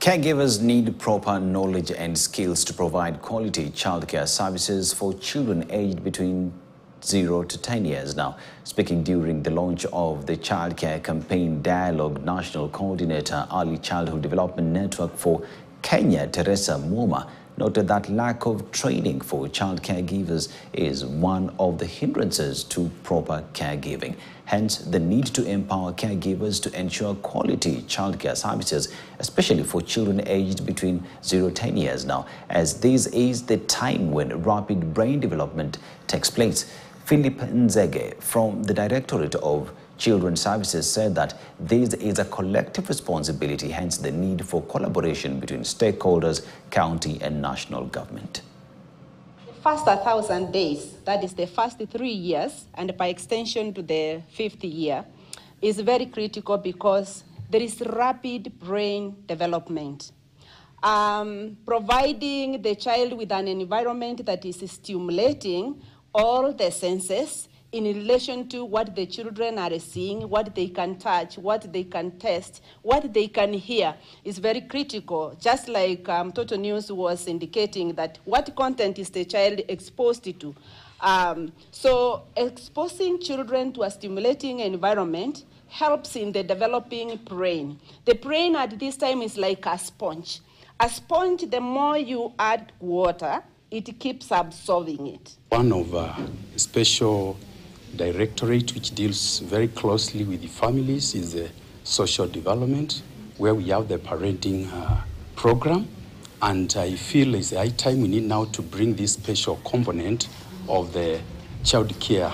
Caregivers need proper knowledge and skills to provide quality childcare services for children aged between 0 to 10 years now. Speaking during the launch of the Childcare Campaign Dialogue, National Coordinator, Early Childhood Development Network for Kenya, Teresa Mwoma, noted that lack of training for child caregivers is one of the hindrances to proper caregiving. Hence, the need to empower caregivers to ensure quality childcare services, especially for children aged between 0 to 10 years now, as this is the time when rapid brain development takes place. Philip Nzege from the Directorate of Children's Services said that this is a collective responsibility, hence the need for collaboration between stakeholders, county and national government. The first 1,000 days, that is the first 3 years, and by extension to the 5th year, is very critical because there is rapid brain development. Providing the child with an environment that is stimulating all the senses in relation to what the children are seeing, what they can touch, what they can taste, what they can hear is very critical. Just like Total News was indicating that what content is the child exposed to. So exposing children to a stimulating environment helps in the developing brain. The brain at this time is like a sponge. A sponge, the more you add water, it keeps absorbing it. One of a special directorate which deals very closely with the families is the social development, where we have the parenting program. And I feel it's the high time we need now to bring this special component of the child care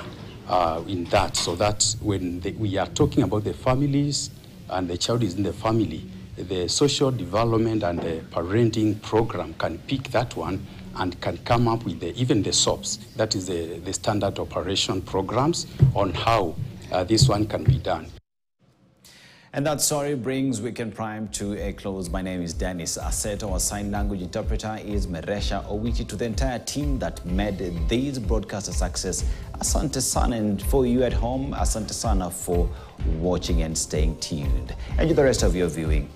in that, so that when we are talking about the families and the child is in the family, the social development and the parenting program can pick that one and can come up with even the SOPs, that is the standard operation programs on how this one can be done. And that story brings Weekend Prime to a close. My name is Dennis Asset. Our sign language interpreter is Meresha Owichi. To the entire team that made this broadcast a success, asante sana. And for you at home, asante sana for watching and staying tuned. Enjoy the rest of your viewing.